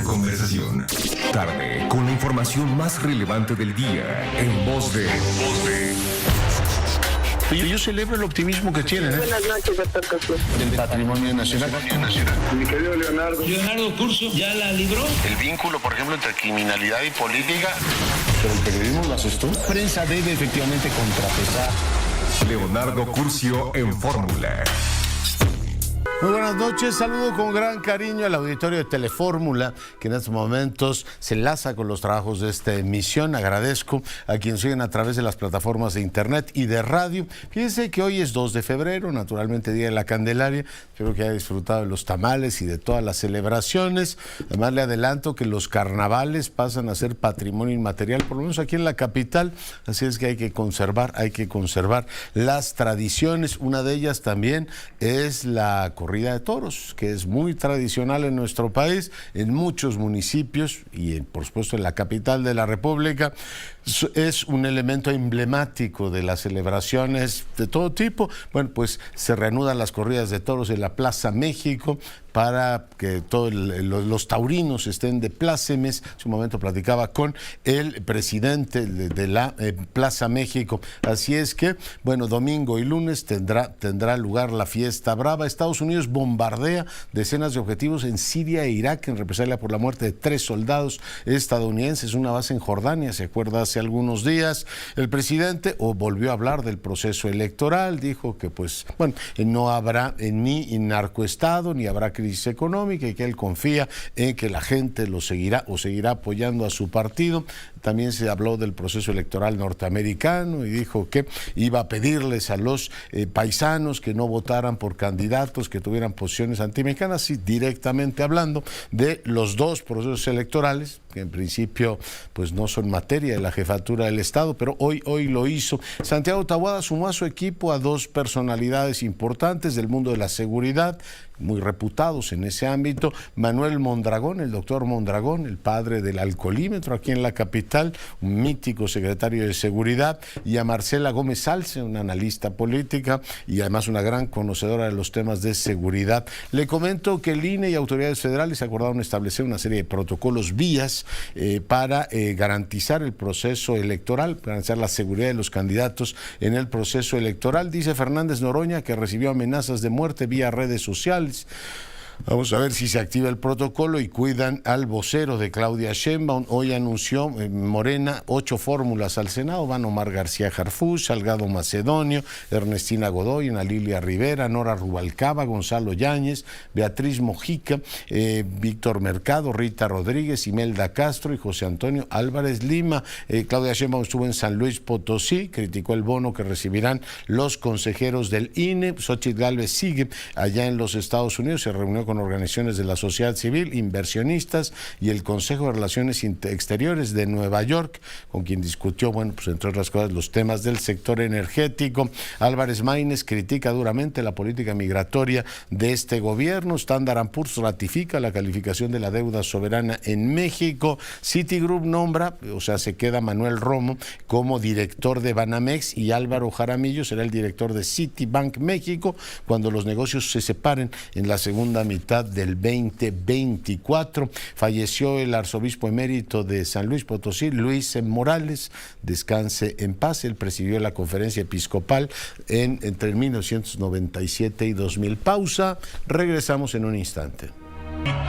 la conversación. Tarde, con la información más relevante del día, en voz de... Yo celebro el optimismo que tienen. Buenas noches, doctor Cosío. Del patrimonio nacional. Mi querido Leonardo. Leonardo Curcio ya la libró. El vínculo, por ejemplo, entre criminalidad y política. Pero el periodismo lo haces tú. La prensa debe efectivamente contrapesar. Leonardo Curcio en Fórmula. Muy buenas noches, saludo con gran cariño al auditorio de Telefórmula, que en estos momentos se enlaza con los trabajos de esta emisión. Agradezco a quienes siguen a través de las plataformas de internet y de radio. Fíjense que hoy es 2 de febrero, naturalmente Día de la Candelaria. Espero que haya disfrutado de los tamales y de todas las celebraciones. Además le adelanto que los carnavales pasan a ser patrimonio inmaterial, por lo menos aquí en la capital. Así es que hay que conservar las tradiciones. Una de ellas también es la corrida de toros, que es muy tradicional en nuestro país, en muchos municipios y por supuesto en la capital de la República. Es un elemento emblemático de las celebraciones de todo tipo. Bueno, pues se reanudan las corridas de toros en la Plaza México para que todos los taurinos estén de plácemes. En su momento platicaba con el presidente de la Plaza México. Así es que, bueno, domingo y lunes tendrá lugar la fiesta brava. Estados Unidos bombardea decenas de objetivos en Siria e Irak en represalia por la muerte de 3 soldados estadounidenses. Una base en Jordania, ¿se acuerda? Hace algunos días el presidente volvió a hablar del proceso electoral. Dijo que, pues, bueno, no habrá ni narcoestado, ni habrá crisis económica, y que él confía en que la gente lo seguirá o seguirá apoyando a su partido. También se habló del proceso electoral norteamericano y dijo que iba a pedirles a los paisanos que no votaran por candidatos que tuvieran posiciones antimexicanas, y directamente hablando de los 2 procesos electorales, que en principio pues no son materia de la jefatura del Estado, pero hoy lo hizo. Santiago Taboada sumó a su equipo a 2 personalidades importantes del mundo de la seguridad, muy reputados en ese ámbito: Manuel Mondragón, el doctor Mondragón, el padre del alcoholímetro aquí en la capital, un mítico secretario de Seguridad, y a Marcela Gómez Salce, una analista política y además una gran conocedora de los temas de seguridad. Le comento que el INE y autoridades federales acordaron establecer una serie de protocolos vías para garantizar el proceso electoral, garantizar la seguridad de los candidatos en el proceso electoral. Dice Fernández Noroña que recibió amenazas de muerte vía redes sociales. Vamos a ver si se activa el protocolo y cuidan al vocero de Claudia Sheinbaum. Hoy anunció Morena 8 fórmulas al Senado. Van Omar García Harfuch, Salgado Macedonio, Ernestina Godoy, Ana Lilia Rivera, Nora Rubalcaba, Gonzalo Yáñez, Beatriz Mojica, Víctor Mercado, Rita Rodríguez, Imelda Castro y José Antonio Álvarez Lima. Claudia Sheinbaum estuvo en San Luis Potosí, criticó el bono que recibirán los consejeros del INE. Xóchitl Gálvez sigue allá en los Estados Unidos, se reunió con organizaciones de la sociedad civil, inversionistas y el Consejo de Relaciones Exteriores de Nueva York, con quien discutió, bueno, pues entre otras cosas, los temas del sector energético. Álvarez Maínez critica duramente la política migratoria de este gobierno. Standard & Poor's ratifica la calificación de la deuda soberana en México. Citigroup nombra, o sea, se queda Manuel Romo como director de Banamex, y Álvaro Jaramillo será el director de Citibank México cuando los negocios se separen en la segunda mitad del 2024. Falleció el arzobispo emérito de San Luis Potosí, Luis Morales, descanse en paz. Él presidió la conferencia episcopal entre 1997 y 2000. Pausa, regresamos en un instante.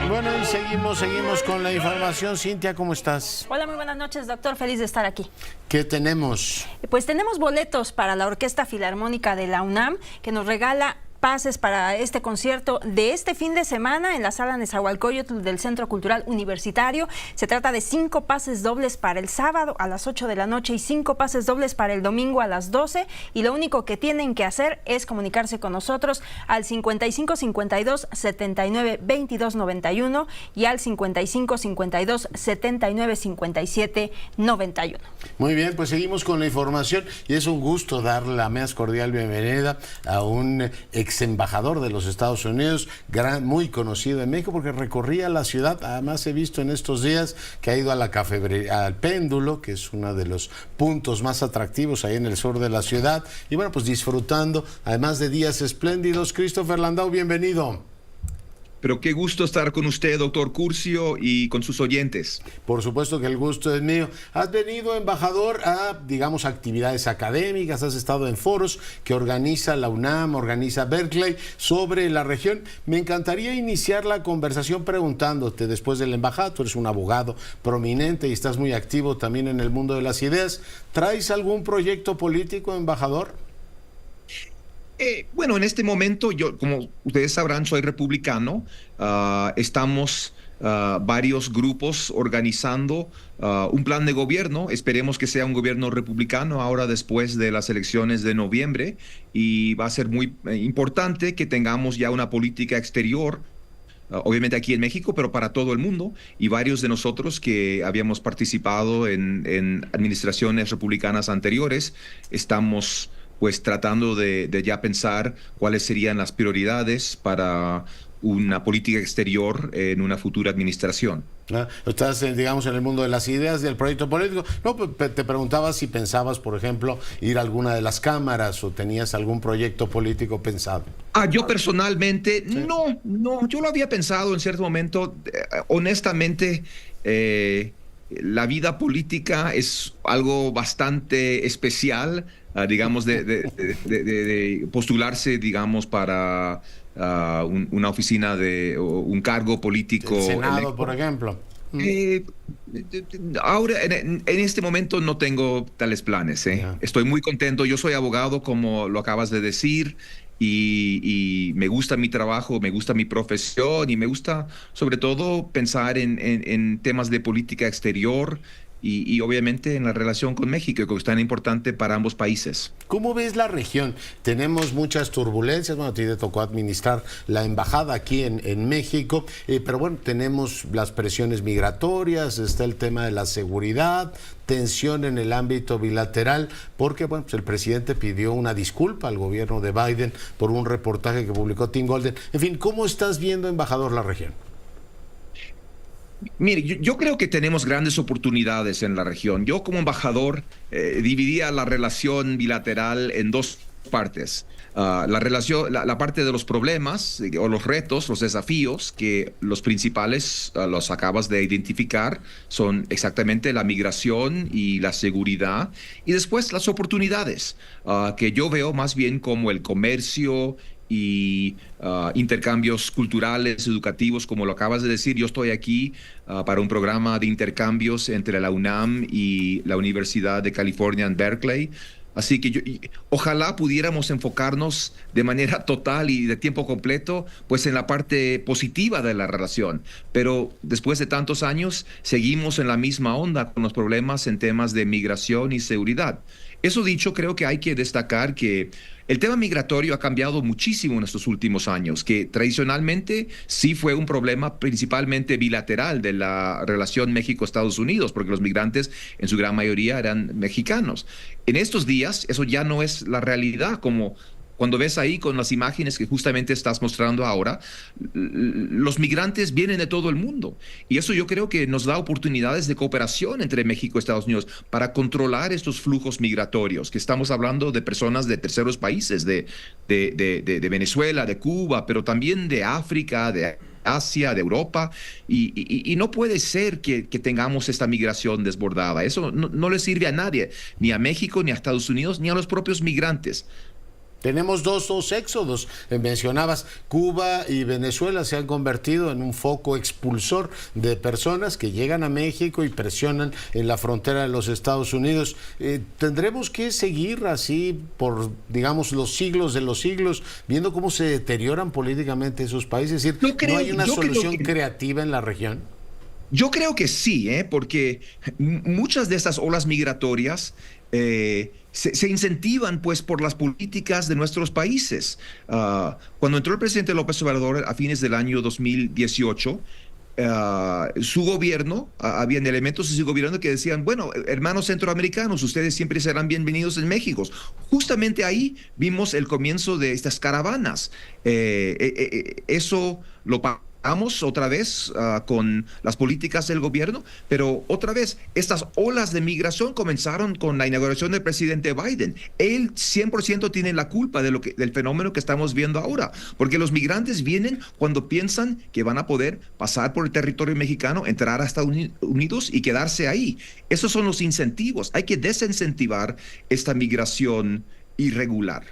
Bueno, y seguimos con la información. Cintia, ¿cómo estás? Hola, muy buenas noches, doctor. Feliz de estar aquí. ¿Qué tenemos? Pues tenemos boletos para la Orquesta Filarmónica de la UNAM, que nos regala pases para este concierto de este fin de semana en la Sala Nezahualcóyotl del Centro Cultural Universitario. Se trata de 5 pases dobles para el sábado a las 8 de la noche y 5 pases dobles para el domingo a las 12. Y lo único que tienen que hacer es comunicarse con nosotros al 55 52 79 22 91 y al 55 52 79 57 91. Muy bien, pues seguimos con la información y es un gusto dar la más cordial bienvenida a un ex embajador de los Estados Unidos, muy conocido en México porque recorría la ciudad. Además he visto en estos días que ha ido a la cafetería, al Péndulo, que es uno de los puntos más atractivos ahí en el sur de la ciudad, y bueno, pues disfrutando además de días espléndidos. Christopher Landau, bienvenido. pero qué gusto estar con usted, doctor Curcio, y con sus oyentes. Por supuesto que el gusto es mío. Has venido, embajador, a, digamos, actividades académicas, has estado en foros que organiza la UNAM, organiza Berkeley, sobre la región. Me encantaría iniciar la conversación preguntándote, después del embajado, tú eres un abogado prominente y estás muy activo también en el mundo de las ideas, ¿traes algún proyecto político, embajador? Bueno, en este momento, yo, como ustedes sabrán, soy republicano. Estamos varios grupos organizando un plan de gobierno. Esperemos que sea un gobierno republicano ahora después de las elecciones de noviembre. Y va a ser muy importante que tengamos ya una política exterior, obviamente aquí en México, pero para todo el mundo. Y varios de nosotros que habíamos participado en administraciones republicanas anteriores, estamos pues tratando de ya pensar cuáles serían las prioridades para una política exterior en una futura administración. Estás, digamos, en el mundo de las ideas del proyecto político. No, pues te preguntaba si pensabas, por ejemplo, ir a alguna de las cámaras o tenías algún proyecto político pensado. Yo personalmente, sí. No, yo lo había pensado en cierto momento. Honestamente, la vida política es algo bastante especial, digamos, de postularse, digamos, para una oficina o un cargo político. El Senado, por ejemplo. Ahora, en este momento no tengo tales planes. Estoy muy contento. Yo soy abogado, como lo acabas de decir, y me gusta mi trabajo, me gusta mi profesión y me gusta sobre todo pensar en temas de política exterior y obviamente en la relación con México, que es tan importante para ambos países. ¿Cómo ves la región? Tenemos muchas turbulencias. Bueno, a ti te tocó administrar la embajada aquí en México, pero bueno, tenemos las presiones migratorias, está el tema de la seguridad, tensión en el ámbito bilateral, porque bueno, pues el presidente pidió una disculpa al gobierno de Biden por un reportaje que publicó Tim Golden. En fin, ¿cómo estás viendo, embajador, la región? Mire, yo creo que tenemos grandes oportunidades en la región. Yo como embajador dividía la relación bilateral en dos partes. La parte de los problemas o los retos, los desafíos, que los principales los acabas de identificar, son exactamente la migración y la seguridad. Y después las oportunidades, que yo veo más bien como el comercio y intercambios culturales, educativos, como lo acabas de decir. Yo estoy aquí para un programa de intercambios entre la UNAM y la Universidad de California en Berkeley. Así que ojalá pudiéramos enfocarnos de manera total y de tiempo completo pues en la parte positiva de la relación. Pero después de tantos años seguimos en la misma onda con los problemas en temas de migración y seguridad. Eso dicho, creo que hay que destacar que el tema migratorio ha cambiado muchísimo en estos últimos años, que tradicionalmente sí fue un problema principalmente bilateral de la relación México-Estados Unidos, porque los migrantes en su gran mayoría eran mexicanos. En estos días eso ya no es la realidad, como cuando ves ahí con las imágenes que justamente estás mostrando ahora, los migrantes vienen de todo el mundo. Y eso yo creo que nos da oportunidades de cooperación entre México y Estados Unidos para controlar estos flujos migratorios, que estamos hablando de personas de terceros países, de Venezuela, de Cuba, pero también de África, de Asia, de Europa, y no puede ser que tengamos esta migración desbordada. Eso no le sirve a nadie, ni a México, ni a Estados Unidos, ni a los propios migrantes. Tenemos dos éxodos. Mencionabas Cuba y Venezuela se han convertido en un foco expulsor de personas que llegan a México y presionan en la frontera de los Estados Unidos. ¿Tendremos que seguir así por, digamos, los siglos de los siglos, viendo cómo se deterioran políticamente esos países? Es decir, ¿no hay una solución creativa en la región? Yo creo que sí, porque muchas de estas olas migratorias se incentivan pues por las políticas de nuestros países. Cuando entró el presidente López Obrador a fines del año 2018, su gobierno, habían elementos de su gobierno que decían, bueno, hermanos centroamericanos, ustedes siempre serán bienvenidos en México. Justamente ahí vimos el comienzo de estas caravanas. Eso lo otra vez con las políticas del gobierno, pero otra vez, estas olas de migración comenzaron con la inauguración del presidente Biden. Él 100% tiene la culpa del fenómeno que estamos viendo ahora, porque los migrantes vienen cuando piensan que van a poder pasar por el territorio mexicano, entrar a Estados Unidos y quedarse ahí. Esos son los incentivos. Hay que desincentivar esta migración irregular.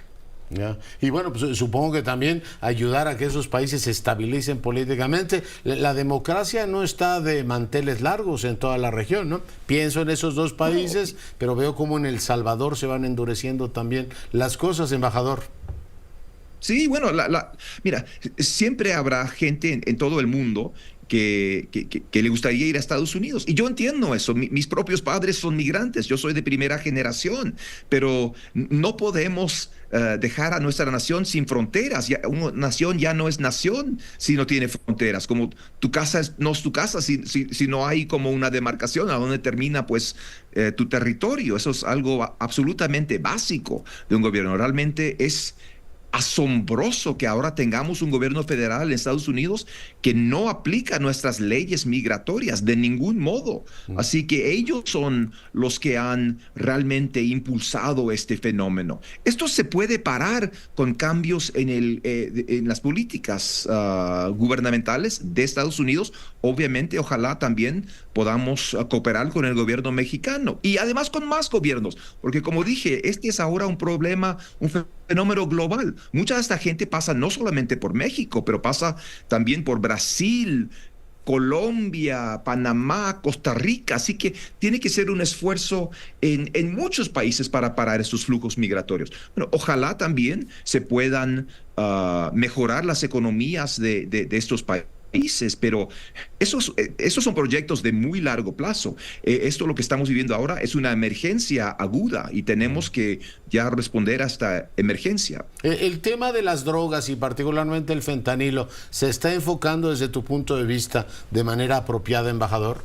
Ya. Y bueno, pues supongo que también ayudar a que esos países se estabilicen políticamente. La democracia no está de manteles largos en toda la región, ¿no? Pienso en esos dos países, pero veo cómo en El Salvador se van endureciendo también las cosas, embajador. Sí, bueno, mira, siempre habrá gente en todo el mundo que le gustaría ir a Estados Unidos. Y yo entiendo eso. Mis propios padres son migrantes. Yo soy de primera generación. Pero no podemos dejar a nuestra nación sin fronteras. Una nación ya no es nación si no tiene fronteras. Como tu casa no es tu casa si no hay como una demarcación a donde termina pues tu territorio. Eso es algo absolutamente básico de un gobierno. Realmente es asombroso que ahora tengamos un gobierno federal en Estados Unidos que no aplica nuestras leyes migratorias de ningún modo. Así que ellos son los que han realmente impulsado este fenómeno. Esto se puede parar con cambios en las políticas gubernamentales de Estados Unidos. Obviamente, ojalá también podamos cooperar con el gobierno mexicano y además con más gobiernos, porque como dije, este es ahora un problema, un fenómeno global. Mucha de esta gente pasa no solamente por México, pero pasa también por Brasil, Colombia, Panamá, Costa Rica. Así que tiene que ser un esfuerzo en muchos países para parar estos flujos migratorios. Bueno, ojalá también se puedan mejorar las economías de estos países. Pero esos son proyectos de muy largo plazo. Esto lo que estamos viviendo ahora es una emergencia aguda y tenemos que ya responder a esta emergencia. El tema de las drogas y particularmente el fentanilo, ¿se está enfocando desde tu punto de vista de manera apropiada, embajador?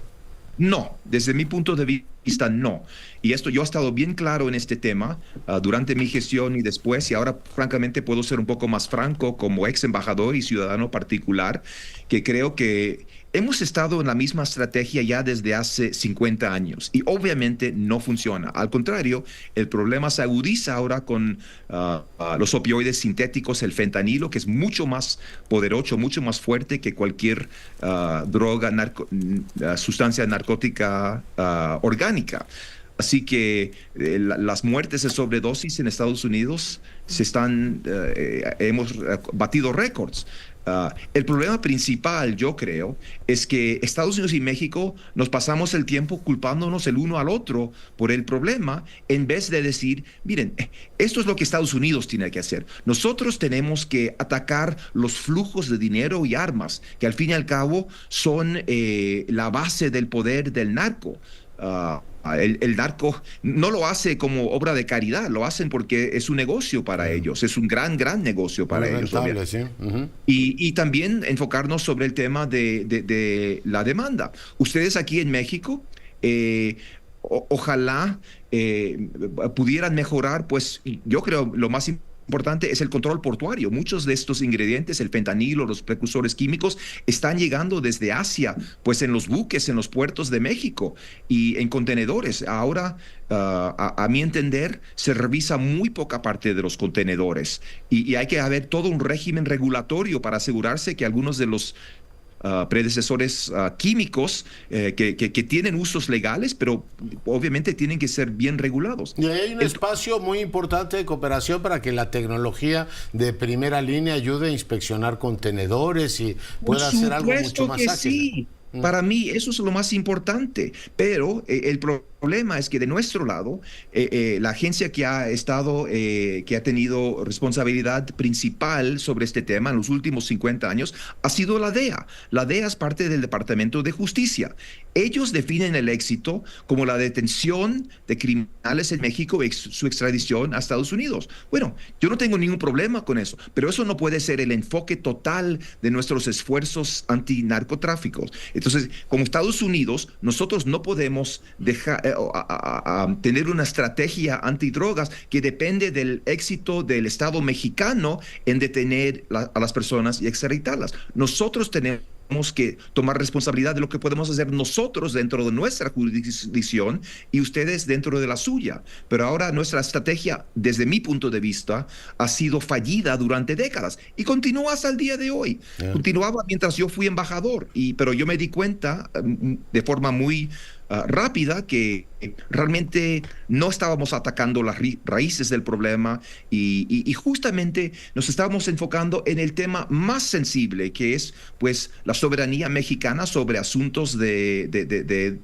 No, desde mi punto de vista no. Y yo he estado bien claro en este tema durante mi gestión y después, y ahora francamente puedo ser un poco más franco como ex embajador y ciudadano particular, que creo que hemos estado en la misma estrategia ya desde hace 50 años y obviamente no funciona. Al contrario, el problema se agudiza ahora con los opioides sintéticos, el fentanilo, que es mucho más poderoso, mucho más fuerte que cualquier sustancia narcótica orgánica. Así que las muertes de sobredosis en Estados Unidos hemos batido récords. El problema principal, yo creo, es que Estados Unidos y México nos pasamos el tiempo culpándonos el uno al otro por el problema, en vez de decir, miren, esto es lo que Estados Unidos tiene que hacer. Nosotros tenemos que atacar los flujos de dinero y armas, que al fin y al cabo son la base del poder del narco. El narco no lo hace como obra de caridad, lo hacen porque es un negocio para ellos, es un gran negocio para ellos. Rentable, sí. Y también enfocarnos sobre el tema de la demanda. Ustedes aquí en México, ojalá pudieran mejorar, pues yo creo lo más importante es el control portuario. Muchos de estos ingredientes, el fentanilo, los precursores químicos, están llegando desde Asia, pues en los buques, en los puertos de México y en contenedores. Ahora, a mi entender, se revisa muy poca parte de los contenedores y hay que haber todo un régimen regulatorio para asegurarse que algunos de los predecesores químicos que tienen usos legales, pero obviamente tienen que ser bien regulados. Y hay un espacio muy importante de cooperación para que la tecnología de primera línea ayude a inspeccionar contenedores y pueda hacer algo mucho más ágil. Sí. Para mí eso es lo más importante, pero el problema es que de nuestro lado, la agencia que ha tenido responsabilidad principal sobre este tema en los últimos 50 años ha sido la DEA. La DEA es parte del Departamento de Justicia. Ellos definen el éxito como la detención de criminales en México y su extradición a Estados Unidos. Bueno, yo no tengo ningún problema con eso, pero eso no puede ser el enfoque total de nuestros esfuerzos antinarcotráficos. Entonces, como Estados Unidos, nosotros no podemos tener una estrategia antidrogas que depende del éxito del Estado mexicano en detener a las personas y extraditarlas. Nosotros tenemos que tomar responsabilidad de lo que podemos hacer nosotros dentro de nuestra jurisdicción y ustedes dentro de la suya. Pero ahora nuestra estrategia, desde mi punto de vista, ha sido fallida durante décadas y continúa hasta el día de hoy. Continuaba mientras yo fui embajador, pero yo me di cuenta de forma muy rápida que realmente no estábamos atacando las raíces del problema y justamente nos estábamos enfocando en el tema más sensible, que es pues la soberanía mexicana sobre asuntos de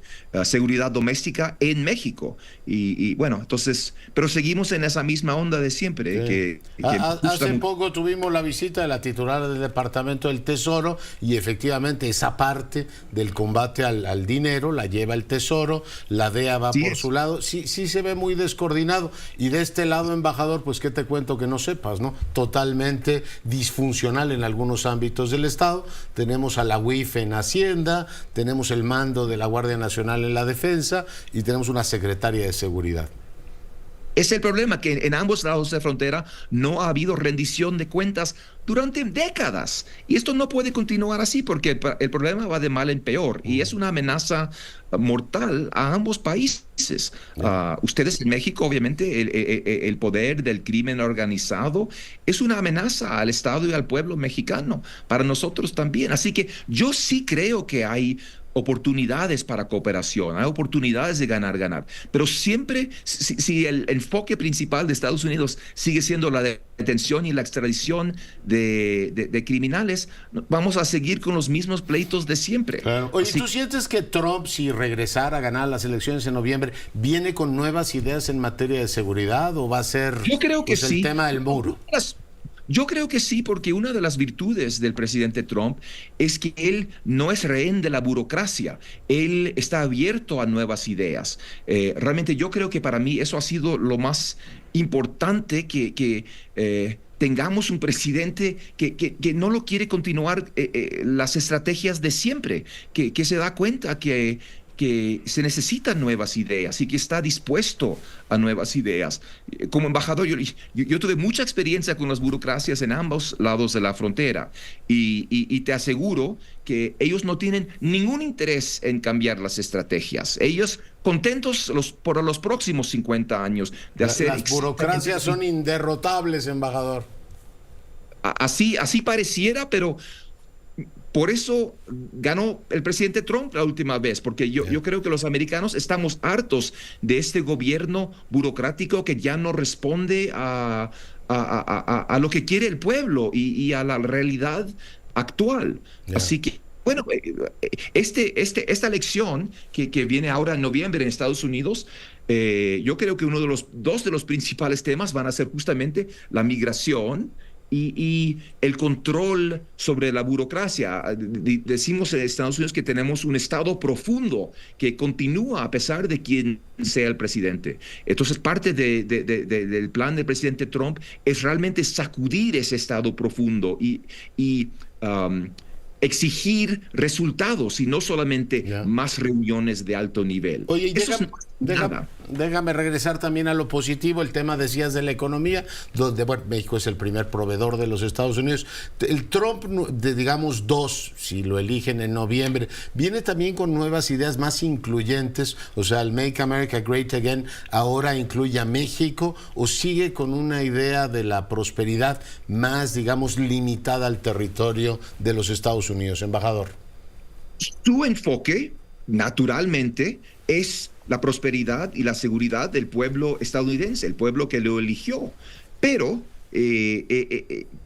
seguridad doméstica en México. Y bueno, entonces, pero seguimos en esa misma onda de siempre. Hace poco tuvimos la visita de la titular del Departamento del Tesoro y efectivamente esa parte del combate al dinero la lleva el Tesoro, la DEA va por su lado, sí se ve muy descoordinado. Y de este lado, embajador, pues qué te cuento que no sepas, ¿no? Totalmente disfuncional en algunos ámbitos del Estado. Tenemos a la UIF en Hacienda, tenemos el mando de la Guardia Nacional en la Defensa y tenemos una secretaria de Seguridad. Es el problema, que en ambos lados de la frontera no ha habido rendición de cuentas durante décadas. Y esto no puede continuar así porque el problema va de mal en peor y es una amenaza mortal a ambos países. Ustedes en México, obviamente, el poder del crimen organizado es una amenaza al Estado y al pueblo mexicano. Para nosotros también. Así que yo sí creo que hay oportunidades para cooperación, hay oportunidades de ganar, pero siempre si el enfoque principal de Estados Unidos sigue siendo la detención y la extradición de criminales, vamos a seguir con los mismos pleitos de siempre. Claro. Oye, ¿tú sientes que Trump, si regresara a ganar las elecciones en noviembre, viene con nuevas ideas en materia de seguridad o va a ser yo creo que sí, el tema del muro? Yo creo que sí, porque una de las virtudes del presidente Trump es que él no es rehén de la burocracia, él está abierto a nuevas ideas. Realmente yo creo que para mí eso ha sido lo más importante, que tengamos un presidente que no lo quiere continuar las estrategias de siempre, que se da cuenta que se necesitan nuevas ideas y que está dispuesto a nuevas ideas. Como embajador, yo tuve mucha experiencia con las burocracias en ambos lados de la frontera y te aseguro que ellos no tienen ningún interés en cambiar las estrategias. Ellos contentos por los próximos 50 años de hacer... Las burocracias son inderrotables, embajador. Así pareciera, pero... Por eso ganó el presidente Trump la última vez, porque yo creo que los americanos estamos hartos de este gobierno burocrático que ya no responde a lo que quiere el pueblo y a la realidad actual. Así que, bueno, esta elección que viene ahora en noviembre en Estados Unidos, yo creo que dos de los principales temas van a ser justamente la migración y el control sobre la burocracia. Decimos en Estados Unidos que tenemos un Estado profundo que continúa a pesar de quien sea el presidente. Entonces, parte del plan del presidente Trump es realmente sacudir ese Estado profundo y exigir resultados y no solamente más reuniones de alto nivel. Oye, déjame regresar también a lo positivo, el tema, decías, de la economía, donde México es el primer proveedor de los Estados Unidos. El Trump, digamos 2, si lo eligen en noviembre, viene también con nuevas ideas más incluyentes, o sea, el Make America Great Again ahora incluye a México, o sigue con una idea de la prosperidad más, digamos, limitada al territorio de los Estados Unidos, embajador. Su enfoque, naturalmente, es la prosperidad y la seguridad del pueblo estadounidense, el pueblo que lo eligió. Pero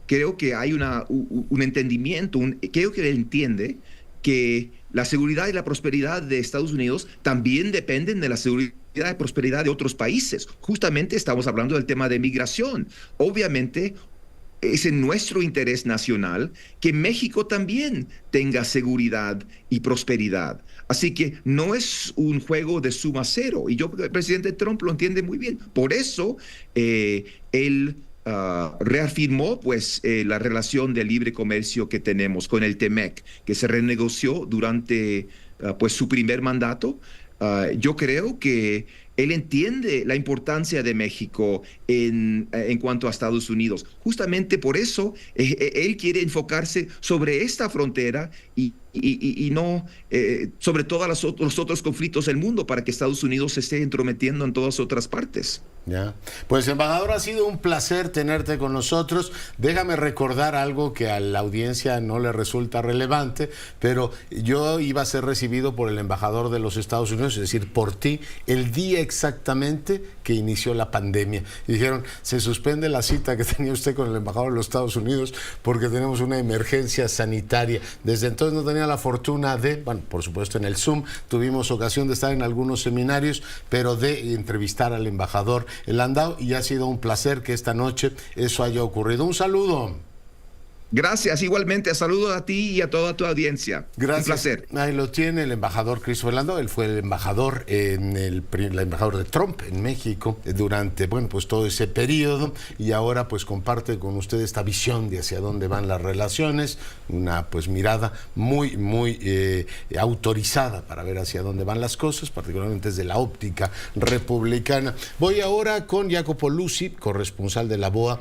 creo que hay un entendimiento, creo que él entiende que la seguridad y la prosperidad de Estados Unidos también dependen de la seguridad y prosperidad de otros países. Justamente estamos hablando del tema de migración. Obviamente, es en nuestro interés nacional que México también tenga seguridad y prosperidad. Así que no es un juego de suma cero. Y el presidente Trump lo entiende muy bien. Por eso él reafirmó pues la relación de libre comercio que tenemos con el TEMEC, que se renegoció durante pues su primer mandato. Yo creo que él entiende la importancia de México en cuanto a Estados Unidos. Justamente por eso él quiere enfocarse sobre esta frontera y y no sobre todos los otros conflictos del mundo para que Estados Unidos se esté entrometiendo en todas otras partes. Ya. Pues, embajador, ha sido un placer tenerte con nosotros. Déjame recordar algo que a la audiencia no le resulta relevante, pero yo iba a ser recibido por el embajador de los Estados Unidos, es decir, por ti, el día exactamente que inició la pandemia. Y dijeron, se suspende la cita que tenía usted con el embajador de los Estados Unidos porque tenemos una emergencia sanitaria. Desde entonces no tenía la fortuna de, bueno, por supuesto en el Zoom, tuvimos ocasión de estar en algunos seminarios, pero de entrevistar al embajador Landau, y ha sido un placer que esta noche eso haya ocurrido. Un saludo. Gracias, igualmente, saludo a ti y a toda tu audiencia. Gracias. Un placer. Ahí lo tiene el embajador Christopher Landau. Él fue el embajador el embajador de Trump en México durante, bueno, pues todo ese periodo, y ahora pues comparte con usted esta visión de hacia dónde van las relaciones, una pues mirada muy autorizada para ver hacia dónde van las cosas, particularmente desde la óptica republicana. Voy ahora con Jacopo Luzzi, corresponsal de la BOA,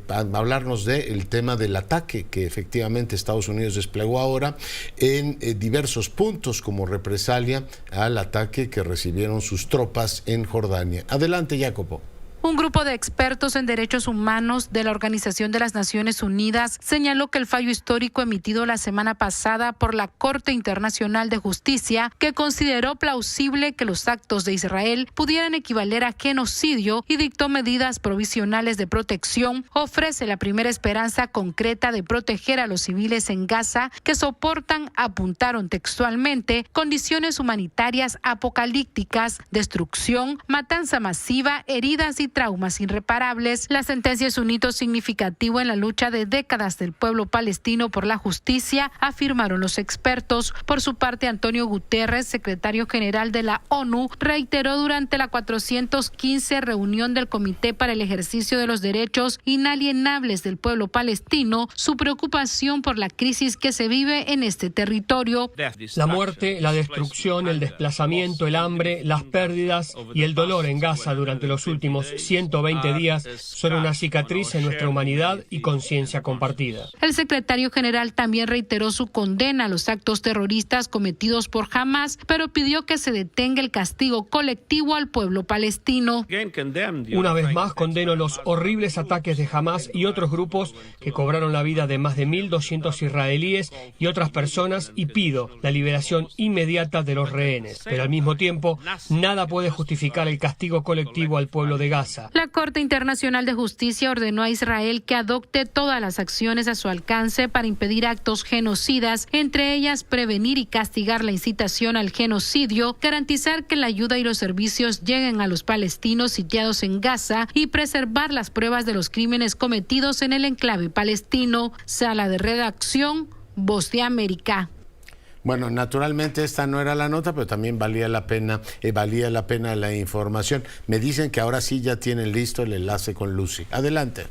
para hablarnos del tema del ataque que efectivamente Estados Unidos desplegó ahora en diversos puntos como represalia al ataque que recibieron sus tropas en Jordania. Adelante, Jacopo. Un grupo de expertos en derechos humanos de la Organización de las Naciones Unidas señaló que el fallo histórico emitido la semana pasada por la Corte Internacional de Justicia, que consideró plausible que los actos de Israel pudieran equivaler a genocidio y dictó medidas provisionales de protección, ofrece la primera esperanza concreta de proteger a los civiles en Gaza que soportan, apuntaron textualmente, condiciones humanitarias apocalípticas, destrucción, matanza masiva, heridas y traumas irreparables. La sentencia es un hito significativo en la lucha de décadas del pueblo palestino por la justicia, afirmaron los expertos. Por su parte, Antonio Guterres, secretario general de la ONU, reiteró durante la 415 reunión del Comité para el Ejercicio de los Derechos Inalienables del Pueblo Palestino su preocupación por la crisis que se vive en este territorio. La muerte, la destrucción, el desplazamiento, el hambre, las pérdidas y el dolor en Gaza durante los últimos 120 días son una cicatriz en nuestra humanidad y conciencia compartida. El secretario general también reiteró su condena a los actos terroristas cometidos por Hamás, pero pidió que se detenga el castigo colectivo al pueblo palestino. Una vez más condeno los horribles ataques de Hamás y otros grupos que cobraron la vida de más de 1.200 israelíes y otras personas, y pido la liberación inmediata de los rehenes. Pero al mismo tiempo, nada puede justificar el castigo colectivo al pueblo de Gaza. La Corte Internacional de Justicia ordenó a Israel que adopte todas las acciones a su alcance para impedir actos genocidas, entre ellas prevenir y castigar la incitación al genocidio, garantizar que la ayuda y los servicios lleguen a los palestinos sitiados en Gaza y preservar las pruebas de los crímenes cometidos en el enclave palestino. Sala de redacción, Voz de América. Bueno, naturalmente esta no era la nota, pero también valía la pena la información. Me dicen que ahora sí ya tienen listo el enlace con Luzzi. Adelante.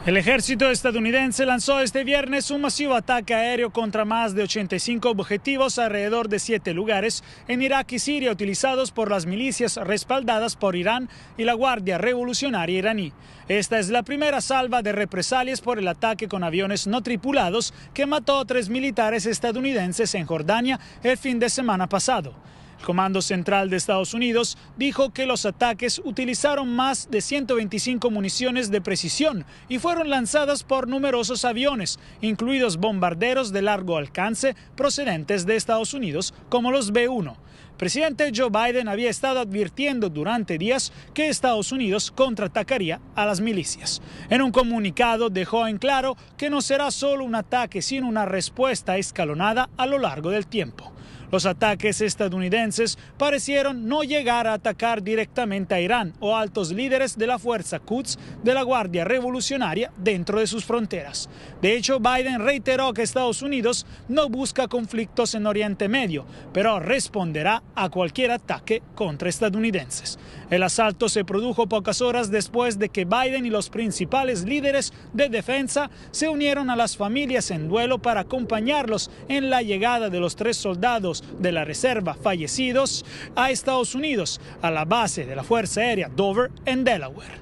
El ejército estadounidense lanzó este viernes un masivo ataque aéreo contra más de 85 objetivos alrededor de 7 lugares en Irak y Siria utilizados por las milicias respaldadas por Irán y la Guardia Revolucionaria iraní. Esta es la primera salva de represalias por el ataque con aviones no tripulados que mató a 3 militares estadounidenses en Jordania el fin de semana pasado. El Comando Central de Estados Unidos dijo que los ataques utilizaron más de 125 municiones de precisión y fueron lanzadas por numerosos aviones, incluidos bombarderos de largo alcance procedentes de Estados Unidos, como los B-1. El presidente Joe Biden había estado advirtiendo durante días que Estados Unidos contraatacaría a las milicias. En un comunicado dejó en claro que no será solo un ataque, sino una respuesta escalonada a lo largo del tiempo. Los ataques estadounidenses parecieron no llegar a atacar directamente a Irán o altos líderes de la fuerza Quds de la Guardia Revolucionaria dentro de sus fronteras. De hecho, Biden reiteró que Estados Unidos no busca conflictos en Oriente Medio, pero responderá a cualquier ataque contra estadounidenses. El asalto se produjo pocas horas después de que Biden y los principales líderes de defensa se unieron a las familias en duelo para acompañarlos en la llegada de los 3 soldados de la reserva fallecidos a Estados Unidos, a la base de la Fuerza Aérea Dover en Delaware.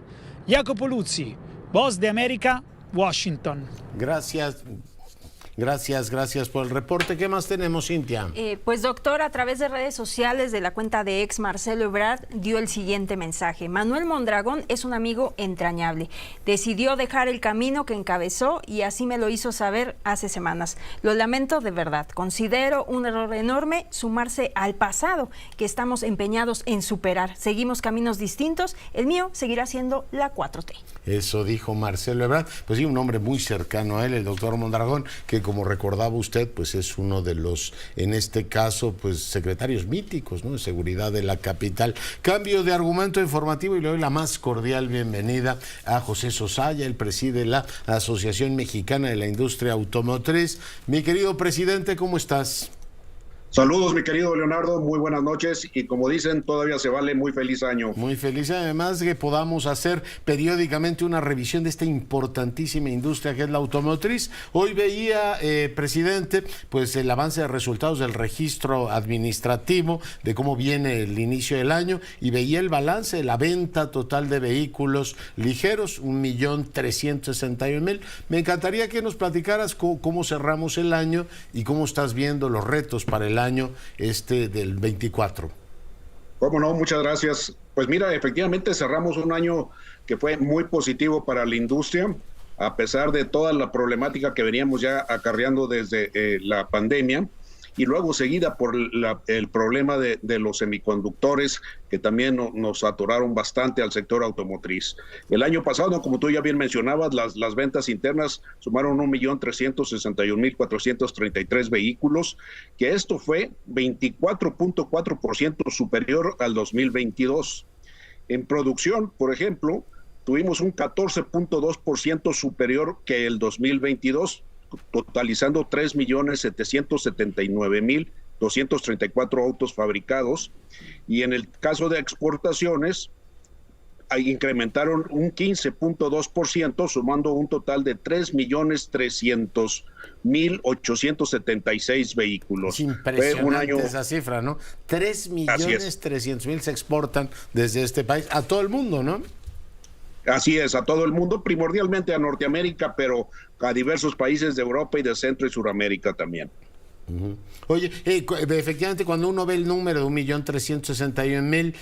Jacopo Luzzi, Voz de América, Washington. Gracias. Gracias por el reporte. ¿Qué más tenemos, Cintia? Pues doctor, a través de redes sociales de la cuenta de ex Marcelo Ebrard dio el siguiente mensaje. Manuel Mondragón es un amigo entrañable. Decidió dejar el camino que encabezó y así me lo hizo saber hace semanas. Lo lamento de verdad. Considero un error enorme sumarse al pasado que estamos empeñados en superar. Seguimos caminos distintos. El mío seguirá siendo la 4T. Eso dijo Marcelo Ebrard. Pues sí, un hombre muy cercano a él, el doctor Mondragón, que como recordaba usted, pues es uno de los, en este caso, pues secretarios míticos, ¿no?, de seguridad de la capital. Cambio de argumento informativo y le doy la más cordial bienvenida a José Sosaya. Él preside la Asociación Mexicana de la Industria Automotriz. Mi querido presidente, ¿cómo estás? Saludos, mi querido Leonardo, muy buenas noches y como dicen, todavía se vale muy feliz año. Muy feliz, además que podamos hacer periódicamente una revisión de esta importantísima industria que es la automotriz. Hoy veía, presidente, pues el avance de resultados del registro administrativo, de cómo viene el inicio del año, y veía el balance de la venta total de vehículos ligeros, 1.361.000. Me encantaría que nos platicaras cómo cerramos el año y cómo estás viendo los retos para el año del 24. Cómo no, muchas gracias. Pues mira, efectivamente cerramos un año que fue muy positivo para la industria, a pesar de toda la problemática que veníamos ya acarreando desde la pandemia, y luego seguida por el problema de los semiconductores, que también nos atoraron bastante al sector automotriz. El año pasado, como tú ya bien mencionabas, las ventas internas sumaron 1.361.433 vehículos, que esto fue 24.4% superior al 2022. En producción, por ejemplo, tuvimos un 14.2% superior que el 2022, totalizando 3.779.234 autos fabricados, y en el caso de exportaciones incrementaron un 15.2%, sumando un total de 3.300.876 vehículos. Es impresionante esa cifra, ¿no? 3.300.000 se exportan desde este país a todo el mundo, ¿no? Así es, a todo el mundo, primordialmente a Norteamérica, pero a diversos países de Europa y de Centro y Suramérica también. Oye, efectivamente, cuando uno ve el número de 1.361.000,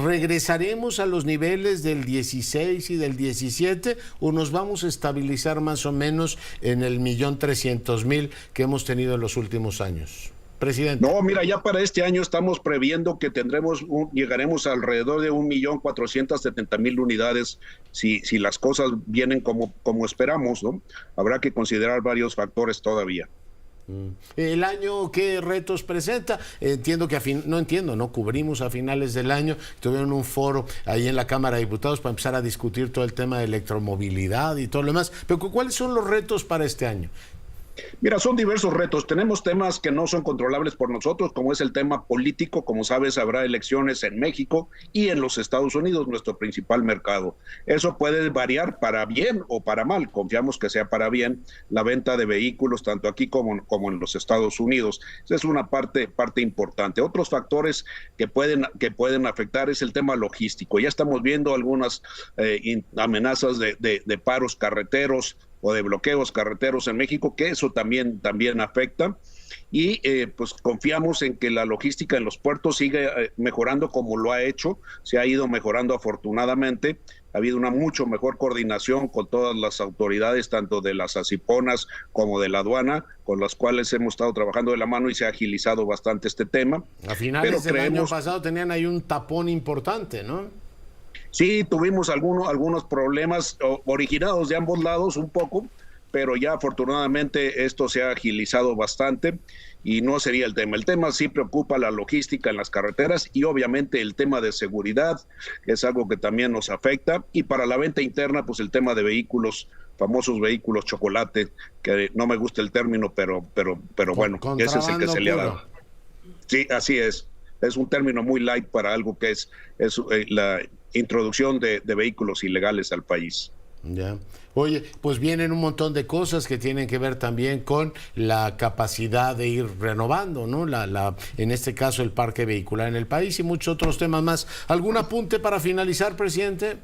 ¿regresaremos a los niveles del 16 y del 17 o nos vamos a estabilizar más o menos en el 1.300.000 que hemos tenido en los últimos años? Presidente. No, mira, ya para este año estamos previendo que llegaremos alrededor de 1.470.000 unidades si las cosas vienen como esperamos, ¿no? Habrá que considerar varios factores todavía. El año, ¿qué retos presenta? Entiendo que no cubrimos a finales del año, tuvieron un foro ahí en la Cámara de Diputados para empezar a discutir todo el tema de electromovilidad y todo lo demás, pero ¿cuáles son los retos para este año? Mira, son diversos retos. Tenemos temas que no son controlables por nosotros, como es el tema político. Como sabes, habrá elecciones en México y en los Estados Unidos, nuestro principal mercado. Eso puede variar para bien o para mal. Confiamos que sea para bien la venta de vehículos, tanto aquí como en los Estados Unidos. Esa es una parte importante. Otros factores que pueden afectar es el tema logístico. Ya estamos viendo algunas amenazas de paros carreteros o de bloqueos carreteros en México, que eso también afecta, y pues confiamos en que la logística en los puertos sigue mejorando como lo ha hecho, se ha ido mejorando afortunadamente, ha habido una mucho mejor coordinación con todas las autoridades, tanto de las ASIPONAS como de la aduana, con las cuales hemos estado trabajando de la mano y se ha agilizado bastante este tema. A finales del año pasado tenían ahí un tapón importante, ¿no? Sí, tuvimos algunos problemas originados de ambos lados un poco, pero ya afortunadamente esto se ha agilizado bastante y no sería el tema. El tema sí preocupa la logística en las carreteras y obviamente el tema de seguridad es algo que también nos afecta, y para la venta interna pues el tema de vehículos, famosos vehículos chocolate, que no me gusta el término, pero bueno, ese es el que se le ha dado. Sí, así es. Es un término muy light para algo que es la introducción de vehículos ilegales al país. Ya. Oye, pues vienen un montón de cosas que tienen que ver también con la capacidad de ir renovando, ¿no? En este caso el parque vehicular en el país y muchos otros temas más. ¿Algún apunte para finalizar, presidente?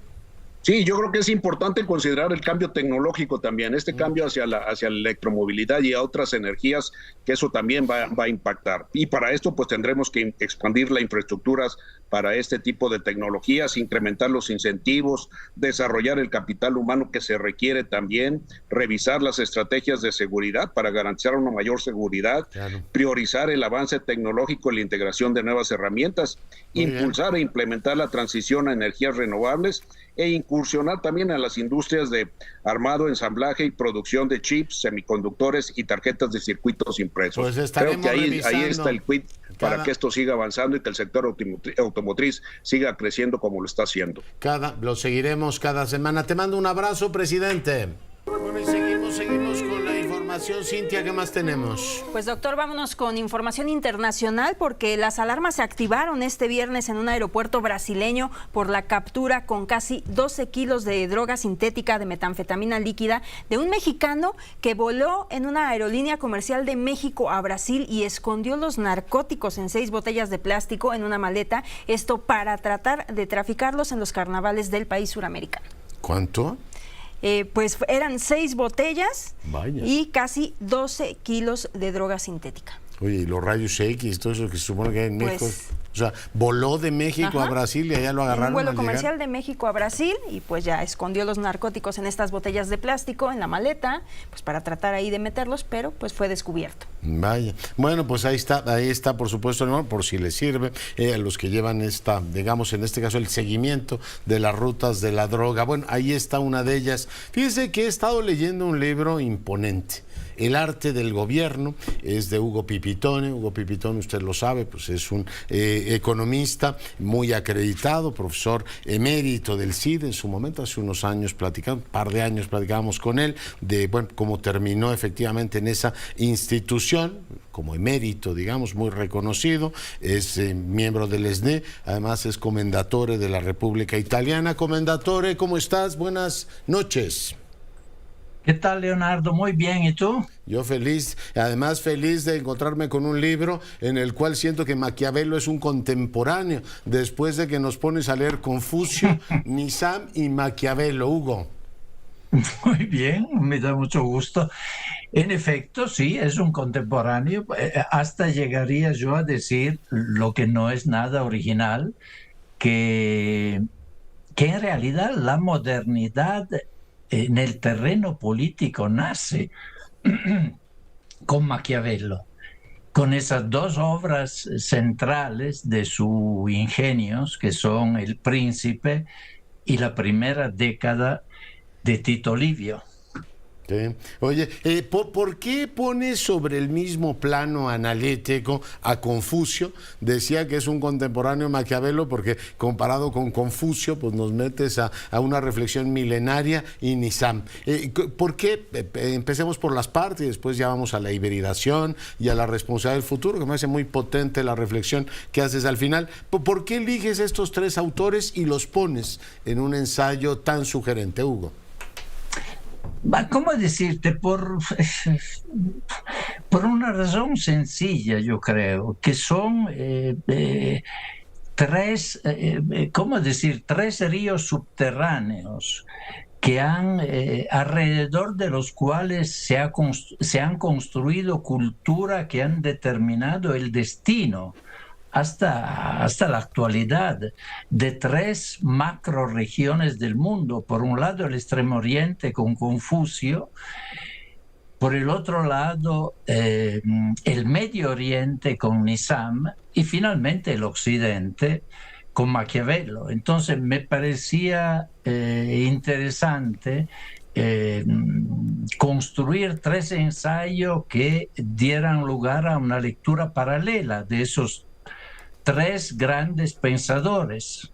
Sí, yo creo que es importante considerar el cambio tecnológico también, este cambio hacia la electromovilidad y a otras energías, que eso también va a impactar. Y para esto pues tendremos que expandir las infraestructuras para este tipo de tecnologías, incrementar los incentivos, desarrollar el capital humano que se requiere también, revisar las estrategias de seguridad para garantizar una mayor seguridad, priorizar el avance tecnológico y la integración de nuevas herramientas, impulsar e implementar la transición a energías renovables e incursionar también a las industrias de armado, ensamblaje y producción de chips, semiconductores y tarjetas de circuitos impresos. Pues creo que ahí está el quid para que esto siga avanzando y que el sector automotriz siga creciendo como lo está haciendo. Lo seguiremos cada semana. Te mando un abrazo, presidente. Bueno, y seguimos con la información. Cintia, ¿qué más tenemos? Pues doctor, vámonos con información internacional porque las alarmas se activaron este viernes en un aeropuerto brasileño por la captura con casi 12 kilos de droga sintética de metanfetamina líquida de un mexicano que voló en una aerolínea comercial de México a Brasil y escondió los narcóticos en 6 botellas de plástico en una maleta, esto para tratar de traficarlos en los carnavales del país suramericano. ¿Cuánto? Pues eran 6 botellas. Vaya. Y casi 12 kilos de droga sintética. Oye, y los rayos X, todo eso que se supone que hay en Pues, México. O sea, voló de México a Brasil y allá lo agarraron. Un vuelo al comercial llegar. de México a Brasil y pues ya escondió los narcóticos en estas botellas de plástico en la maleta, pues para tratar ahí de meterlos, pero pues fue descubierto. Vaya. Bueno, pues ahí está, por supuesto, ¿no? Por si les sirve a los que llevan digamos, en este caso, el seguimiento de las rutas de la droga. Bueno, ahí está una de ellas. Fíjense que he estado leyendo un libro imponente. El arte del gobierno, es de Hugo Pipitone. Hugo Pipitone, usted lo sabe, pues es un economista muy acreditado, profesor emérito del CID en su momento, hace unos años un par de años platicábamos con él de cómo terminó efectivamente en esa institución, como emérito, digamos, muy reconocido, es miembro del SNE, además es comendatore de la República Italiana. Comendatore, ¿cómo estás? Buenas noches. ¿Qué tal, Leonardo? Muy bien, ¿y tú? Yo feliz, además feliz de encontrarme con un libro en el cual siento que Maquiavelo es un contemporáneo, después de que nos pones a leer Confucio, Nizam y Maquiavelo, Hugo. Muy bien, me da mucho gusto. En efecto, sí, es un contemporáneo, hasta llegaría yo a decir lo que no es nada original, que en realidad la modernidad en el terreno político nace con Maquiavelo, con esas 2 obras centrales de su ingenios, que son El Príncipe y la primera década de Tito Livio. Sí. Oye, ¿por qué pones sobre el mismo plano analítico a Confucio? Decía que es un contemporáneo de Maquiavelo porque comparado con Confucio, pues nos metes a una reflexión milenaria y Nizam. ¿Por qué? Empecemos por las partes y después ya vamos a la hibridación y a la responsabilidad del futuro, que me hace muy potente la reflexión que haces al final. ¿Por qué eliges estos 3 autores y los pones en un ensayo tan sugerente, Hugo? ¿Cómo decirte? Por una razón sencilla, yo creo, que son 3 ríos subterráneos que alrededor de los cuales se han construido cultura que han determinado el destino hasta la actualidad de 3 macroregiones del mundo. Por un lado el Extremo Oriente con Confucio, por el otro lado el Medio Oriente con Nizam y finalmente el Occidente con Maquiavelo. Entonces me parecía interesante construir 3 ensayos que dieran lugar a una lectura paralela de esos 3 grandes pensadores.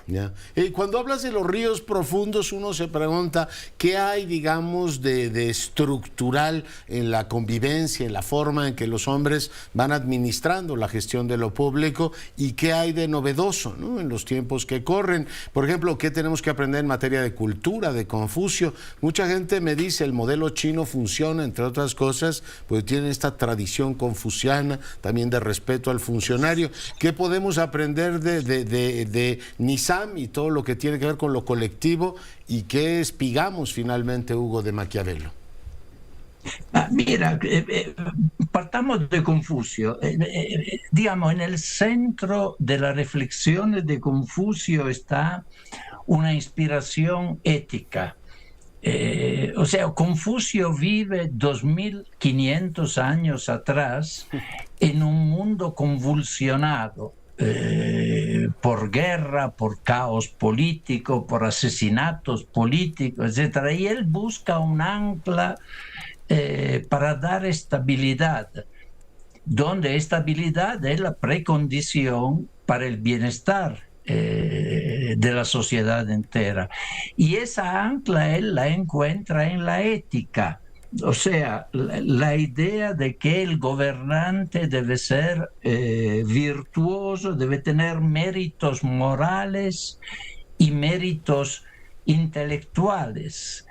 Ya. Cuando hablas de los ríos profundos, uno se pregunta qué hay, digamos, de estructural en la convivencia, en la forma en que los hombres van administrando la gestión de lo público y qué hay de novedoso, ¿no?, en los tiempos que corren. Por ejemplo, ¿qué tenemos que aprender en materia de cultura, de Confucio? Mucha gente me dice el modelo chino funciona, entre otras cosas, pues tiene esta tradición confuciana, también de respeto al funcionario. ¿Qué podemos aprender de Nizam Nizam y todo lo que tiene que ver con lo colectivo, y qué espigamos finalmente, Hugo, de Maquiavelo. Mira, partamos de Confucio. Digamos, en el centro de las reflexiones de Confucio está una inspiración ética. O sea, Confucio vive 2500 años atrás en un mundo convulsionado por guerra, por caos político, por asesinatos políticos, etc. Y él busca un ancla para dar estabilidad, donde estabilidad es la precondición para el bienestar de la sociedad entera. Y esa ancla él la encuentra en la ética, o sea, la idea de que el gobernante debe ser virtuoso, debe tener méritos morales y méritos intelectuales.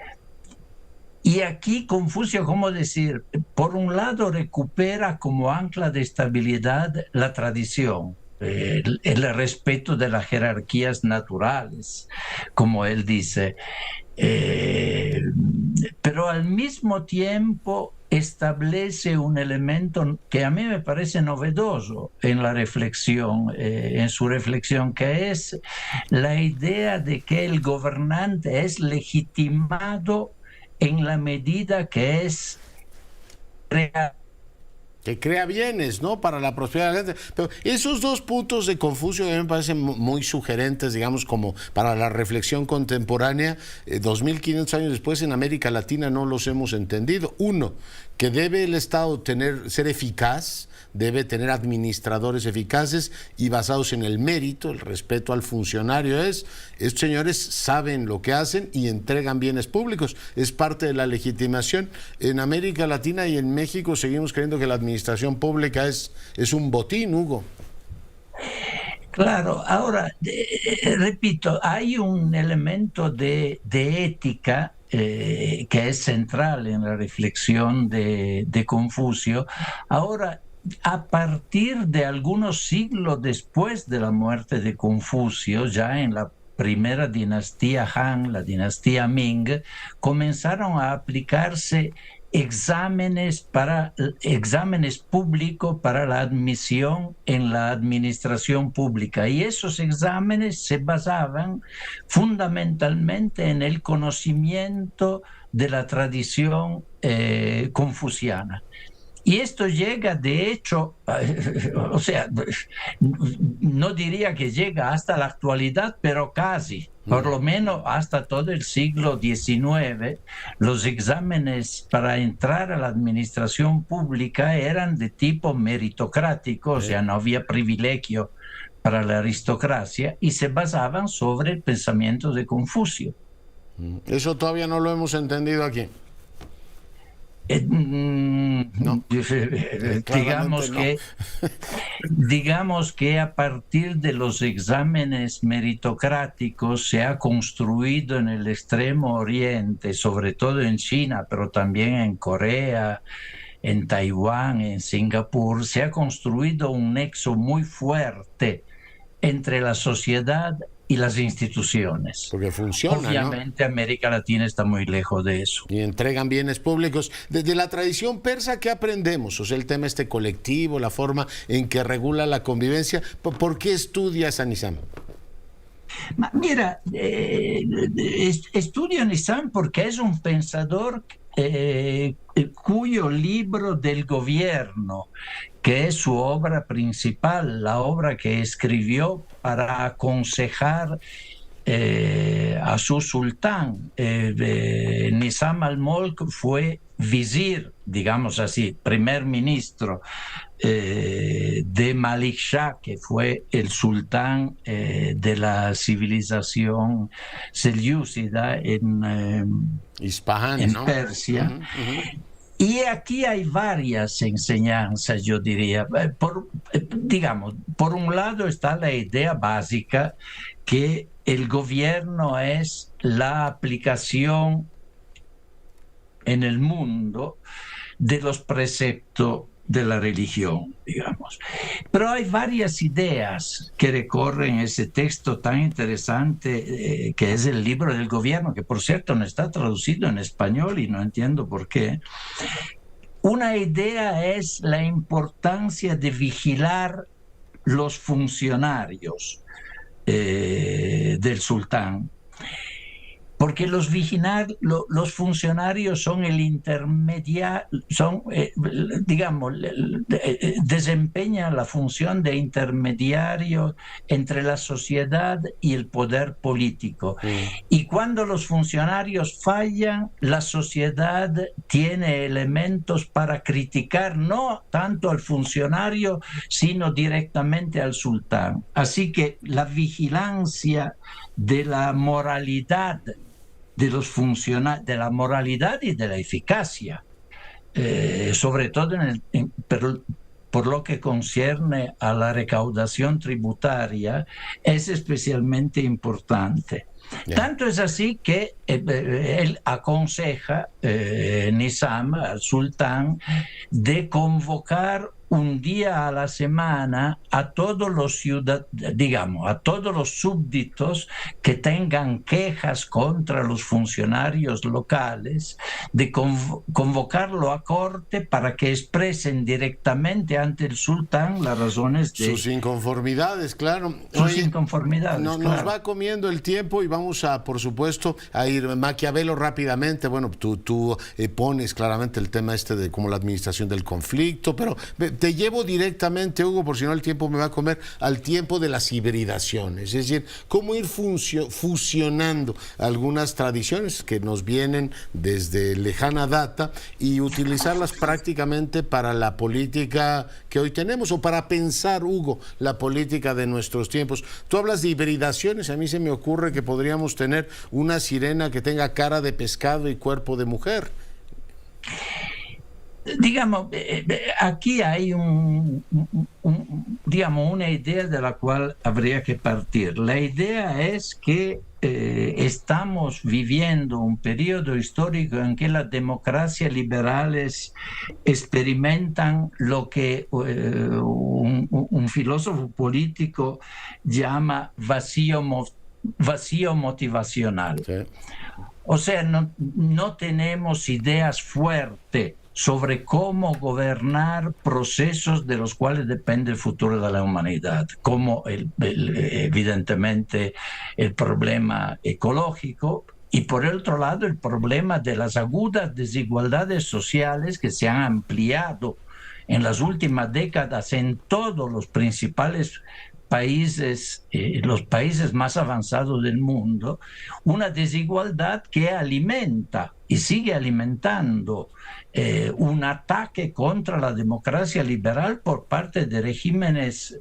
Y aquí Confucio, ¿cómo decir? Por un lado recupera como ancla de estabilidad la tradición, el respeto de las jerarquías naturales, como él dice, pero al mismo tiempo establece un elemento que a mí me parece novedoso en la reflexión, en su reflexión, que es la idea de que el gobernante es legitimado en la medida que es que crea bienes, ¿no?, para la prosperidad de la gente. Pero esos dos puntos de Confucio a mí me parecen muy sugerentes, digamos, como para la reflexión contemporánea. 2500 años después en América Latina no los hemos entendido. Uno, que debe el Estado ser eficaz, debe tener administradores eficaces y basados en el mérito, el respeto al funcionario. Estos señores saben lo que hacen y entregan bienes públicos. Es parte de la legitimación. En América Latina y en México seguimos creyendo que la administración pública es un botín, Hugo. Claro, ahora, repito, hay un elemento de ética que es central en la reflexión de Confucio. Ahora, a partir de algunos siglos después de la muerte de Confucio, ya en la primera dinastía Han, la dinastía Ming, comenzaron a aplicarse exámenes públicos para la admisión en la administración pública, y esos exámenes se basaban fundamentalmente en el conocimiento de la tradición confuciana. Y esto llega, de hecho, o sea, no diría que llega hasta la actualidad, pero casi, por lo menos hasta todo el siglo XIX, los exámenes para entrar a la administración pública eran de tipo meritocrático, o sea, no había privilegio para la aristocracia, y se basaban sobre el pensamiento de Confucio. Eso todavía no lo hemos entendido aquí. No. Digamos que a partir de los exámenes meritocráticos se ha construido en el Extremo Oriente, sobre todo en China, pero también en Corea, en Taiwán, en Singapur, se ha construido un nexo muy fuerte entre la sociedad y las instituciones. Porque funciona, obviamente, ¿no? América Latina está muy lejos de eso. Y entregan bienes públicos. Desde la tradición persa, ¿qué aprendemos? O sea, el tema colectivo, la forma en que regula la convivencia. ¿Por qué estudias a Nizam? Mira, estudio a Nizam porque es un pensador cuyo libro del gobierno, que es su obra principal, la obra que escribió para aconsejar a su sultán. Nizam al-Mulk fue visir, digamos así, primer ministro de Malik Shah, que fue el sultán de la civilización selyúcida en Isfahan, en ¿no? Persia. Y aquí hay varias enseñanzas, yo diría. Digamos, por un lado está la idea básica que el gobierno es la aplicación en el mundo de los preceptos de la religión, digamos. Pero hay varias ideas que recorren ese texto tan interesante que es el libro del gobierno, que por cierto no está traducido en español y no entiendo por qué. Una idea es la importancia de vigilar los funcionarios del sultán, porque los funcionarios son el intermediario, desempeñan la función de intermediario entre la sociedad y el poder político. Y cuando los funcionarios fallan, la sociedad tiene elementos para criticar no tanto al funcionario, sino directamente al sultán. Así que la vigilancia de la moralidad de los funcionarios, de la moralidad y de la eficacia, sobre todo por lo que concierne a la recaudación tributaria, es especialmente importante. Tanto es así que él aconseja Nizam al sultán de convocar un día a la semana a todos los a todos los súbditos que tengan quejas contra los funcionarios locales, de convocarlo a corte para que expresen directamente ante el sultán las razones de sus inconformidades, claro. Sus inconformidades, nos va comiendo el tiempo y vamos a, por supuesto, a ir Maquiavelo rápidamente. Bueno, tú pones claramente el tema de como la administración del conflicto, pero te llevo directamente, Hugo, por si no el tiempo me va a comer, al tiempo de las hibridaciones, es decir, cómo ir fusionando algunas tradiciones que nos vienen desde lejana data y utilizarlas prácticamente para la política que hoy tenemos, o para pensar, Hugo, la política de nuestros tiempos. Tú hablas de hibridaciones, a mí se me ocurre que podríamos tener una sirena que tenga cara de pescado y cuerpo de mujer. Digamos, aquí hay una idea de la cual habría que partir. La idea es que estamos viviendo un periodo histórico en que las democracias liberales experimentan lo que un filósofo político llama vacío motivacional. Sí. O sea, no tenemos ideas fuertes sobre cómo gobernar procesos de los cuales depende el futuro de la humanidad, como evidentemente el problema ecológico y por el otro lado el problema de las agudas desigualdades sociales que se han ampliado en las últimas décadas en todos los principales países, los países más avanzados del mundo, una desigualdad que alimenta y sigue alimentando un ataque contra la democracia liberal por parte de regímenes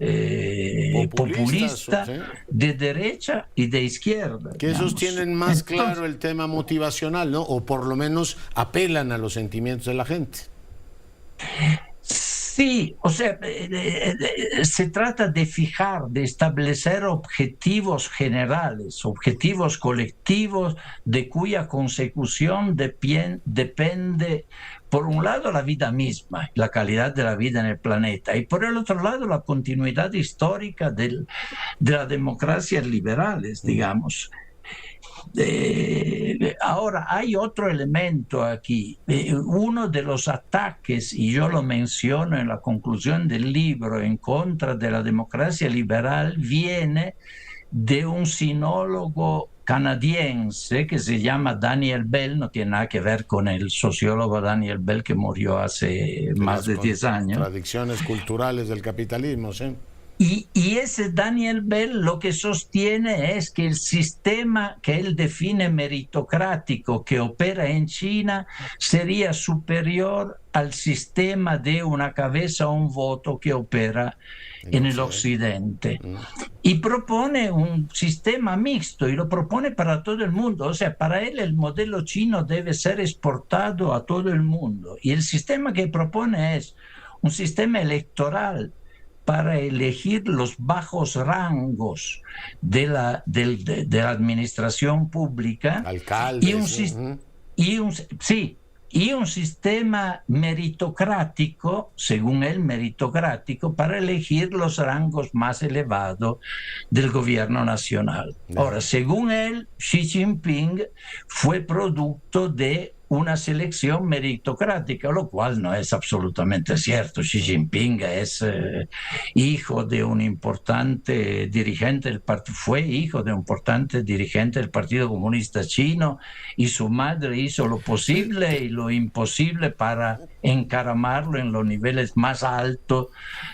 populistas, ¿sí?, de derecha y de izquierda. Que esos tienen más claro el tema motivacional, ¿no? O por lo menos apelan a los sentimientos de la gente. Sí, o sea, se trata de establecer objetivos generales, objetivos colectivos de cuya consecución depende, por un lado, la vida misma, la calidad de la vida en el planeta, y por el otro lado, la continuidad histórica de las democracias liberales, digamos. Ahora, hay otro elemento aquí. Uno de los ataques, y yo lo menciono en la conclusión del libro, en contra de la democracia liberal, viene de un sinólogo canadiense que se llama Daniel Bell, no tiene nada que ver con el sociólogo Daniel Bell que murió hace más de 10 años. Contradicciones culturales del capitalismo, ¿sí? Y ese Daniel Bell lo que sostiene es que el sistema que él define meritocrático que opera en China sería superior al sistema de una cabeza o un voto que opera en el Occidente. Y propone un sistema mixto y lo propone para todo el mundo. O sea, para él el modelo chino debe ser exportado a todo el mundo. Y el sistema que propone es un sistema electoral para elegir los bajos rangos de la administración pública. Alcaldes. Sí, y un sistema meritocrático, según él, meritocrático, para elegir los rangos más elevados del gobierno nacional. Ahora, según él, Xi Jinping fue producto de una selección meritocrática, lo cual no es absolutamente cierto. Xi Jinping es hijo de un importante dirigente del fue hijo de un importante dirigente del Partido Comunista Chino, y su madre hizo lo posible y lo imposible para encaramarlo en los niveles más altos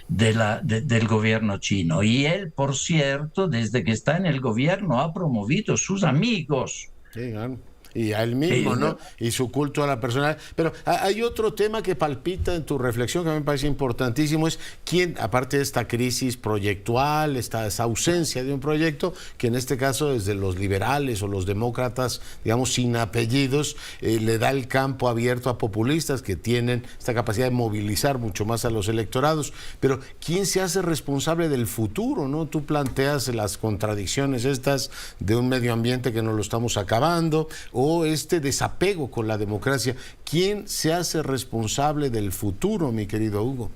del gobierno chino. Y él, por cierto, desde que está en el gobierno, ha promovido sus amigos. Sí, claro. Y a él mismo, ¿no? Y su culto a la persona. Pero hay otro tema que palpita en tu reflexión que a mí me parece importantísimo, es quién, aparte de esta crisis proyectual, esa ausencia de un proyecto, que en este caso desde los liberales o los demócratas, digamos, sin apellidos, le da el campo abierto a populistas que tienen esta capacidad de movilizar mucho más a los electorados. Pero ¿quién se hace responsable del futuro, no? Tú planteas las contradicciones estas de un medio ambiente que nos lo estamos acabando, o este desapego con la democracia. ¿Quién se hace responsable del futuro, mi querido Hugo?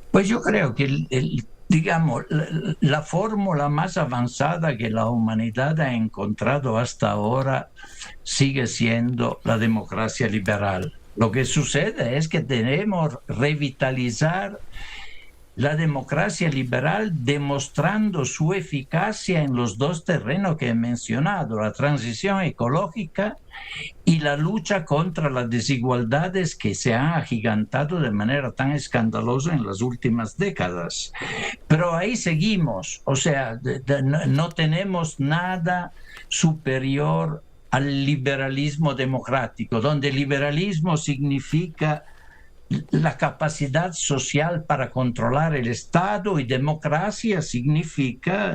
Pues yo creo que digamos, la fórmula más avanzada que la humanidad ha encontrado hasta ahora sigue siendo la democracia liberal. Lo que sucede es que debemos revitalizar la democracia liberal demostrando su eficacia en los dos terrenos que he mencionado, la transición ecológica y la lucha contra las desigualdades que se han agigantado de manera tan escandalosa en las últimas décadas. Pero ahí seguimos, o sea, no tenemos nada superior al liberalismo democrático, donde liberalismo significa la capacidad social para controlar el Estado, y democracia significa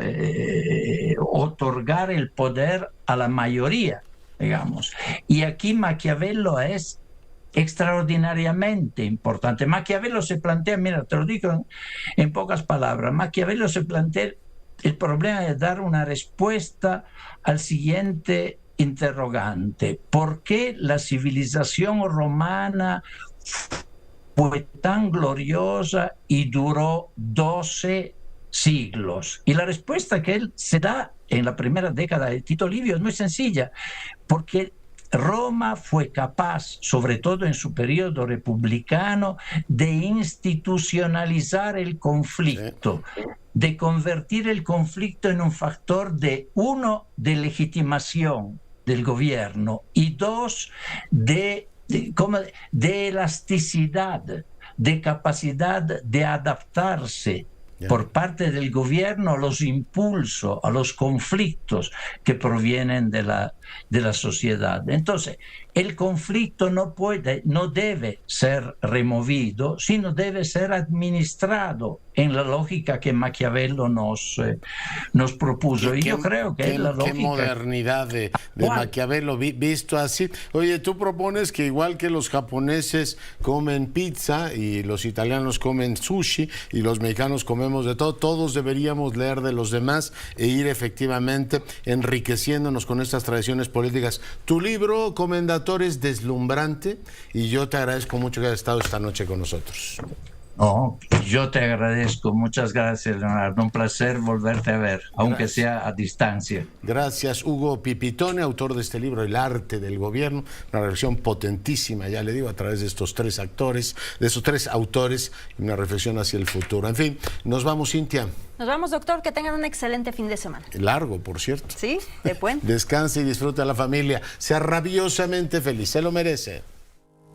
otorgar el poder a la mayoría, digamos. Y aquí Maquiavelo es extraordinariamente importante. Maquiavelo se plantea, mira, te lo digo en pocas palabras, Maquiavelo se plantea el problema de dar una respuesta al siguiente interrogante: ¿por qué la civilización romana fue tan gloriosa y duró 12 siglos? Y la respuesta que él se da en la primera década de Tito Livio es muy sencilla: porque Roma fue capaz, sobre todo en su periodo republicano, de institucionalizar el conflicto, de convertir el conflicto en un factor de, uno, de legitimación del gobierno, y dos, de elasticidad, de capacidad de adaptarse por parte del gobierno a los impulsos, a los conflictos que provienen de la sociedad. Entonces, el conflicto no debe ser removido, sino debe ser administrado en la lógica que Maquiavelo nos propuso. Y yo creo que es la lógica. Qué modernidad de Maquiavelo visto así. Oye, tú propones que igual que los japoneses comen pizza y los italianos comen sushi y los mexicanos comemos de todo, todos deberíamos leer de los demás e ir efectivamente enriqueciéndonos con estas tradiciones políticas. Tu libro, Comendador, es deslumbrante, y yo te agradezco mucho que hayas estado esta noche con nosotros. Oh, yo te agradezco, muchas gracias, Leonardo, un placer volverte a ver, aunque sea a distancia. Gracias, Hugo Pipitone, autor de este libro, El arte del gobierno, una reflexión potentísima, ya le digo, a través de estos tres autores, una reflexión hacia el futuro. En fin, nos vamos, Cintia. Nos vamos, doctor, que tengan un excelente fin de semana. Largo, por cierto. Sí, de puente. Descanse y disfrute a la familia, sea rabiosamente feliz, se lo merece.